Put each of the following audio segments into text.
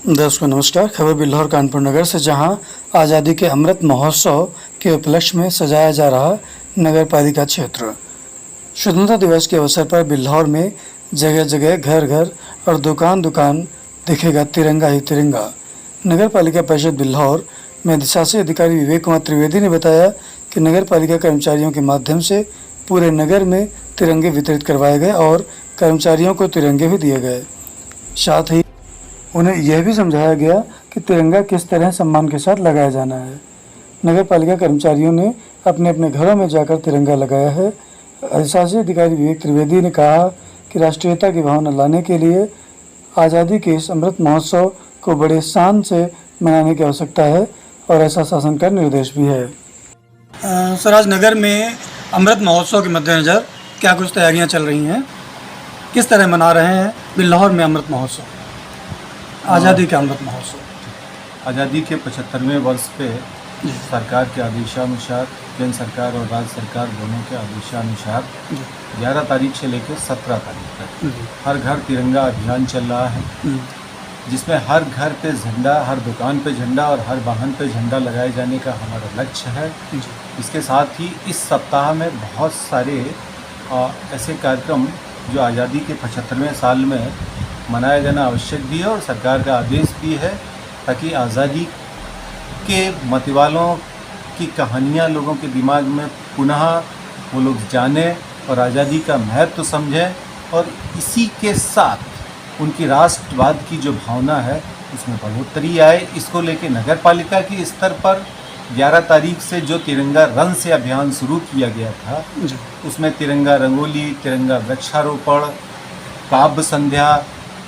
दर्शकों नमस्कार। खबर बिल्हौर कानपुर नगर से, जहां आज़ादी के अमृत महोत्सव के उपलक्ष्य में सजाया जा रहा नगर पालिका क्षेत्र। स्वतंत्रता दिवस के अवसर पर बिल्हौर में जगह जगह, घर घर और दुकान दुकान दिखेगा तिरंगा ही तिरंगा। नगर पालिका परिषद बिल्हौर में अधिशासी अधिकारी विवेक कुमार त्रिवेदी ने बताया कि नगर पालिका कर्मचारियों के माध्यम से पूरे नगर में तिरंगे वितरित करवाए गए और कर्मचारियों को तिरंगे भी दिए गए। साथ ही उन्हें यह भी समझाया गया कि तिरंगा किस तरह सम्मान के साथ लगाया जाना है। नगर पालिका कर्मचारियों ने अपने अपने घरों में जाकर तिरंगा लगाया है। अधिशासी अधिकारी विवेक त्रिवेदी ने कहा कि राष्ट्रीयता की भावना लाने के लिए आज़ादी के इस अमृत महोत्सव को बड़े शान से मनाने की आवश्यकता है और ऐसा शासन का निर्देश भी है। सर, आज नगर में अमृत महोत्सव के मद्देनजर क्या कुछ तैयारियां चल रही हैं? किस तरह मना रहे हैं बिल्हौर में अमृत महोत्सव, आज़ादी का अमृत महोत्सव? आज़ादी के 75वें वर्ष पे सरकार के आदेशानुसार, केंद्र सरकार और राज्य सरकार दोनों के आदेशानुसार 11 तारीख से लेकर 17 तारीख तक हर घर तिरंगा अभियान चल रहा है, जिसमें हर घर पे झंडा, हर दुकान पे झंडा और हर वाहन पे झंडा लगाए जाने का हमारा लक्ष्य है। इसके साथ ही इस सप्ताह में बहुत सारे ऐसे कार्यक्रम जो आज़ादी के 75वें साल में मनाया जाना आवश्यक भी है और सरकार का आदेश भी है, ताकि आज़ादी के मतवालों की कहानियाँ लोगों के दिमाग में पुनः वो लोग जानें और आज़ादी का महत्व समझें, और इसी के साथ उनकी राष्ट्रवाद की जो भावना है उसमें बढ़ोतरी आए। इसको लेके नगर पालिका के स्तर पर 11 तारीख से जो तिरंगा रन से अभियान शुरू किया गया था, उसमें तिरंगा रंगोली, तिरंगा वृक्षारोपण, काव्य संध्या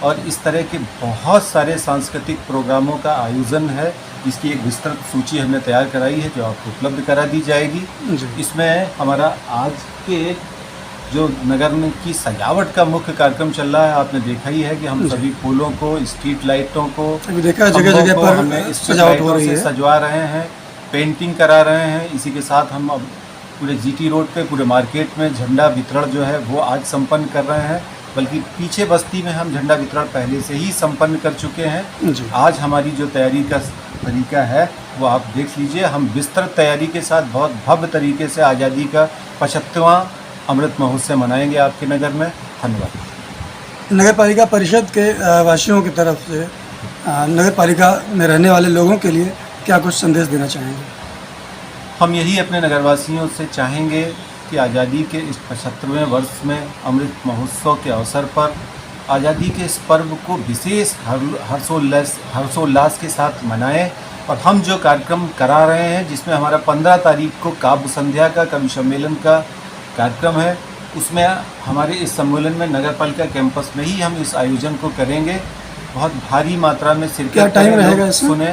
और इस तरह के बहुत सारे सांस्कृतिक प्रोग्रामों का आयोजन है, जिसकी एक विस्तृत सूची हमने तैयार कराई है जो आपको उपलब्ध करा दी जाएगी। इसमें हमारा आज के जो नगर में की सजावट का मुख्य कार्यक्रम चल रहा है, आपने देखा ही है कि हम सभी फूलों को, स्ट्रीट लाइटों को, जगह जगह पर हमें सजावट हो रही है, सजवा रहे हैं, पेंटिंग करा रहे हैं। इसी के साथ हम अब पूरे जीटी रोड पे, पूरे मार्केट में झंडा वितरण जो है वो आज संपन्न कर रहे हैं, बल्कि पीछे बस्ती में हम झंडा वितरण पहले से ही संपन्न कर चुके हैं। आज हमारी जो तैयारी का तरीका है वो आप देख लीजिए। हम विस्तृत तैयारी के साथ बहुत भव्य तरीके से आज़ादी का 75वां अमृत महोत्सव मनाएंगे आपके नगर में। धन्यवाद। नगर पालिका परिषद के वासियों की तरफ से नगर पालिका में रहने वाले लोगों के लिए क्या कुछ संदेश देना चाहेंगे? हम यही अपने नगरवासियों से चाहेंगे कि आज़ादी के इस 75वें वर्ष में अमृत महोत्सव के अवसर पर आज़ादी के इस पर्व को विशेष हर्षोल्लास के साथ मनाएं। और हम जो कार्यक्रम करा रहे हैं, जिसमें हमारा 15 तारीख को काव्य संध्या का, कवि सम्मेलन का कार्यक्रम है, उसमें हमारे इस सम्मेलन में नगर पालिका कैंपस में ही हम इस आयोजन को करेंगे। बहुत भारी मात्रा में शिरकत करें। सुने,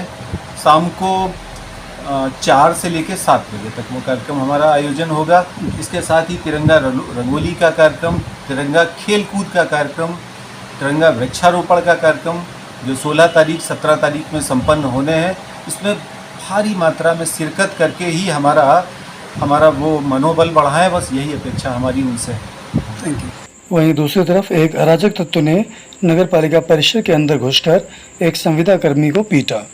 शाम को 4 से लेकर 7 बजे तक वो कार्यक्रम हमारा आयोजन होगा। इसके साथ ही तिरंगा रंगोली का कार्यक्रम, तिरंगा खेल कूद का कार्यक्रम, तिरंगा वृक्षारोपण का कार्यक्रम जो 16 तारीख 17 तारीख में संपन्न होने हैं, इसमें भारी मात्रा में शिरकत करके ही हमारा वो मनोबल बढ़ाएं, बस यही अपेक्षा हमारी उनसे है। Thank you. वहीं दूसरी तरफ एक अराजक तत्व ने नगर पालिका परिसर के अंदर घुसकर एक संविदा कर्मी को पीटा।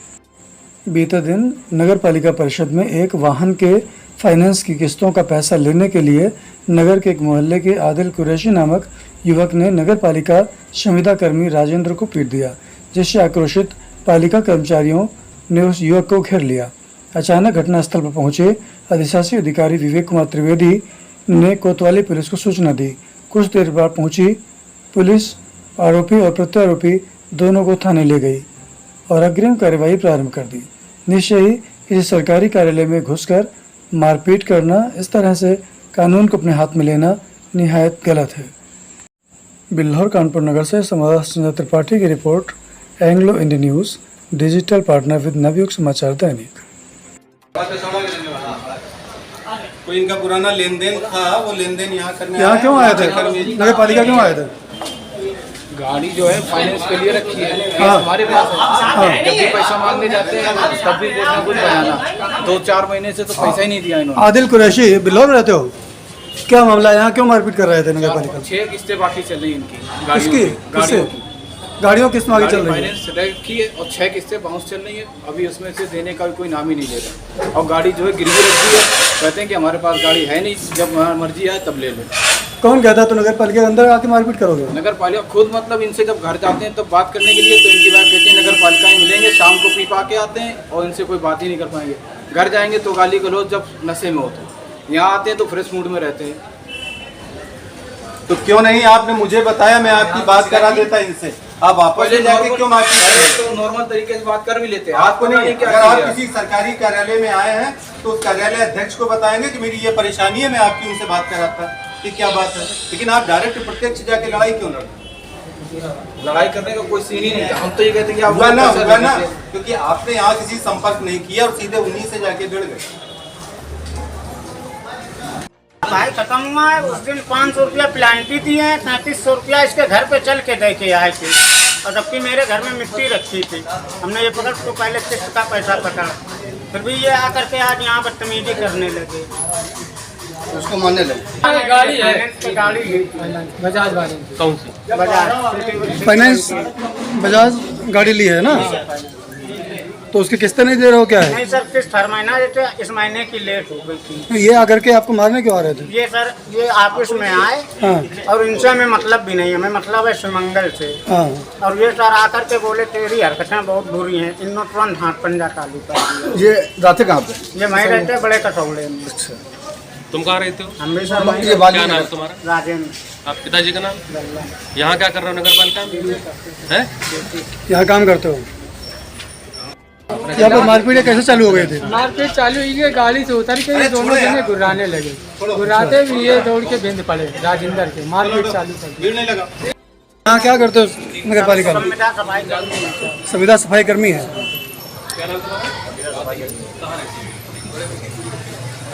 बीते दिन नगर पालिका परिषद में एक वाहन के फाइनेंस की किस्तों का पैसा लेने के लिए नगर के एक मोहल्ले के आदिल कुरैशी नामक युवक ने नगर पालिका संविदा कर्मी राजेंद्र को पीट दिया, जिससे आक्रोशित पालिका कर्मचारियों ने उस युवक को घेर लिया। अचानक घटनास्थल पर पहुंचे अधिशासी अधिकारी विवेक कुमार त्रिवेदी ने कोतवाली पुलिस को सूचना दी। कुछ देर बाद पहुंची पुलिस आरोपी और प्रत्यारोपी दोनों को थाने ले गई और अग्रिम कार्यवाही प्रारंभ कर दी। निश्चय ही किसी सरकारी कार्यालय में घुसकर मारपीट करना, इस तरह से कानून को अपने हाथ में लेना निहायत गलत है। बिल्हौर कानपुर नगर से संवाददाता संजय त्रिपाठी की रिपोर्ट, Anglo India news, digital partner with Navyug Samachar Dainik. कोई इनका पुराना लेन देन था, वो लेन देन यहाँ करने यहाँ क्यों आए थे? नगर पालिका क्यों आए थे? गाड़ी जो है फाइनेंस के लिए रखी है, हमारे पास है। जब भी पैसा मांगने जाते हैं तब भी कुछ ना कुछ बयाना। 2-4 महीने से तो पैसा ही नहीं दिया इन्होंने। आदिल कुरैशी, बिल्हौर में रहते हो? क्या मामला है? यहाँ क्यों मारपीट कर रहे थे नगर पालिका? 6 किस्तें बाकी चल रही इनकी गाड़ियों की। गाड़ियों किस्त में आगे चल रही है? फाइनेंस रखी है और 6 किस्तें बाउंस चल रही है, अभी उसमें से देने का कोई नाम ही नहीं ले रहा। और गाड़ी जो है गिरवी रखी है, कहते हैं कि हमारे पास गाड़ी है नहीं, जब मर्जी आए तब ले लो। कौन कहता तो नगर पालिका के अंदर आके मारपीट करोगे? नगर पालिका खुद मतलब इनसे जब घर जाते हैं तब बात करने के लिए, तो इनकी बात कहते हैं नगर पालिका में मिलेंगे, शाम को पी पा के आते हैं और इनसे कोई बात ही नहीं कर पाएंगे। घर जाएंगे तो गाली गलौज जब नशे में होते हैं, यहाँ आते हैं तो फ्रेश मूड में रहते हैं। तो क्यों नहीं आपने मुझे बताया, मैं आपकी बात करा देता इनसे। आप वापस ले जाके क्यों मारपीट कर रहे हैं? तो नॉर्मल तरीके से बात कर भी लेते हैं। आपको नहीं, क्या अगर आप किसी सरकारी कार्यालय में आए हैं तो उस कार्यालय अध्यक्ष को बताएंगे कि मेरी ये परेशानी है, मैं आपकी उनसे बात कराता कि क्या बात है। लेकिन आप डायरेक्ट प्रत्यक्ष जाके लड़ाई क्यों लड़ते? लड़ाई करने का कोई सीन ही नहीं था। हम तो ये कहते हैं कि आप हुआ ना, क्योंकि आपने यहाँ किसी संपर्क नहीं किया और सीधे उन्हीं से जाके भिड़ गए। भाई खत्म हुआ है। उस दिन 500 रुपया प्लांटी दिए हैं, 3700 रुपया इसके घर पे चल के दे के आए थे, और जबकि मेरे घर में मिट्टी रखी थी। हमने ये पकड़ तो पहले किस्त का पैसा पकड़ा, फिर भी ये आकर के आज यहाँ बदतमीजी करने लगे, उसको मानने लगे। गाड़ी है, गाड़ी ली बजाज वाली। कौन सी? बजाज फाइनेंस बजाज गाड़ी ली है ना, तो उसकी किस्तें नहीं दे रहे हो क्या है? नहीं सर, किस्त हर महीना देते, इस महीने की लेट हो गई थी। ये आकर के आपको मारने क्यों आ रहे थे? ये सर, ये ऑफिस में आए हाँ और इनसे हमें मतलब भी नहीं है, हमें मतलब है सुमंगल से। हाँ। और ये सर आकर के बोले तेरी हरकतें बहुत बुरी हैं, इन्होंने तुरंत हाथ पंजा चालू कर दिया। ये जाते कहाँ पे? ये वहीं रहते हैं बड़े कसौड़े में। अच्छा, तुम कहाँ रहते हो? हम भी सर वहीं ये बात क्या नाम है तुम्हारा? राजेंद्र आप पिताजी का नाम? लल्ला। यहाँ क्या कर रहे हो नगर पालिका में? हैं? यहाँ काम करते हो? यहाँ पर मारपीट कैसे चालू हो गए थे? मारपीट चालू हुई है, गाड़ी से उतर के ये दोनों जने गुर्राने लगे, गुर्राते भी ये दौड़ के बिंद पड़े राजेंद्र के, मारपीट चालू कर दी। भीड़ नहीं लगा। यहाँ क्या करते हो नगर पालिका में? संविदा सफाई कर्मी है सर। संविदा सफाई कर्मी है।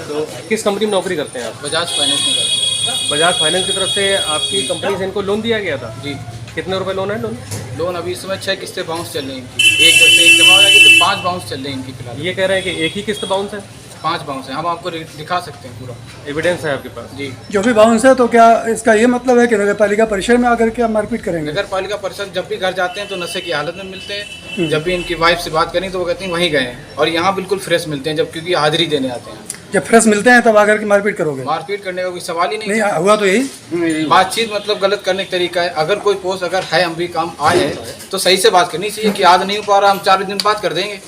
तो किस कंपनी में नौकरी करते हैं आप? बजाज फाइनेंस में करते बजाज फाइनेंस की तरफ से आपकी कंपनी से इनको लोन दिया गया था? हैं। जी, कितने रुपए लोन है? लोन लोन अभी इस समय 6 किस्तें बाउंस चल रही हैं इनकी। एक जब से एक जमा हो जाएगी तो 5 बाउंस चल रही हैं इनकी फिलहाल। ये कह रहे हैं कि एक ही किस्त बाउंस है? 5 बाउंस हैं, हम आपको दिखा सकते हैं पूरा। एविडेंस है आपके पास? जी, जो भी बाउंस है, तो क्या इसका ये मतलब है कि नगर पालिका परिसर में आकर के आप मारपीट करेंगे? नगर पालिका परिषद जब भी घर जाते हैं तो नशे की हालत में मिलते हैं। जब भी इनकी वाइफ से बात करें तो वो कहते हैं वहीं गए हैं, और यहाँ बिल्कुल फ्रेश मिलते हैं, जब क्योंकि हाजिरी देने आते हैं। जब फ्रेश मिलते हैं तब आकर के मारपीट करोगे? मारपीट करने का कोई सवाल ही नहीं नहीं, है। हुआ तो यही। बातचीत मतलब गलत करने का तरीका है। अगर कोई पोस्ट अगर है, हम भी काम आए हैं तो सही से बात करनी चाहिए कि आज नहीं हो पा रहा, हम 4 दिन बात कर देंगे।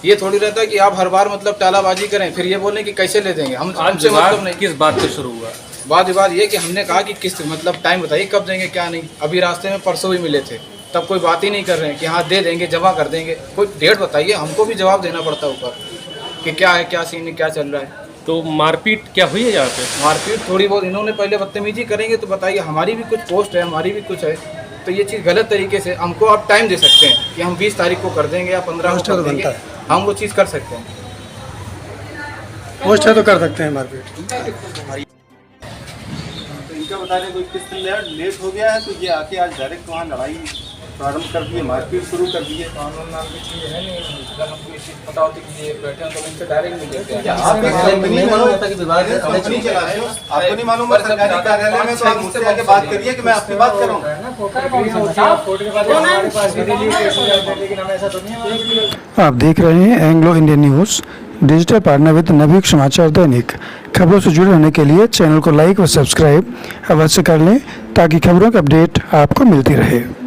ये थोड़ी रहता है कि आप हर बार मतलब टालाबाजी करें, फिर ये बोलें कि कैसे ले देंगे। हमसे मतलब नहीं। किस बात से शुरू हुआ? वाद विवाद ये कि हमने कहा कि किस्त मतलब टाइम बताइए कब देंगे, क्या नहीं। अभी रास्ते में परसों भी मिले थे, तब कोई बात ही नहीं कर रहे हैं कि हाँ दे देंगे, जमा कर देंगे। कोई डेट बताइए, हमको भी जवाब देना पड़ता है ऊपर कि क्या है, क्या सीन है, क्या चल रहा है। तो मारपीट क्या हुई है यहाँ पे? मारपीट थोड़ी बहुत इन्होंने पहले बदतमीजी करेंगे तो बताइए, हमारी भी कुछ पोस्ट है, हमारी भी कुछ है, तो ये चीज़ गलत तरीके से हमको आप टाइम दे सकते हैं कि हम 20 तारीख को कर देंगे या 15 को कर देंगे, हम वो चीज़ कर सकते हैं। पोस्ट है तो कर सकते हैं मारपीट। तो इनका बता दें कोई किस्त लेट हो गया है तो ये आके आज डायरेक्ट वहाँ लड़ाई प्रारंभ कर दिए, मारपीट शुरू कर दिए। कानून नाम की चीज़ है नहीं, अगर हमको ये चीज़ पता होती कि ये बैठे हैं तो इनसे डायरेक्ट नहीं देते हैं। आप एक कंपनी मालूम होता कि विभाग है, कंपनी चलाते हो, आपको नहीं मालूम है सरकारी कार्यालय में, तो आप मुझसे आके बात करिए कि मैं आपकी बात कर रहा हूँ। आप देख रहे हैं Anglo Indian news, digital partner with Navyug Samachar Dainik. खबरों से जुड़े रहने के लिए चैनल को लाइक व सब्सक्राइब अवश्य कर लें ताकि खबरों की अपडेट आपको मिलती रहे।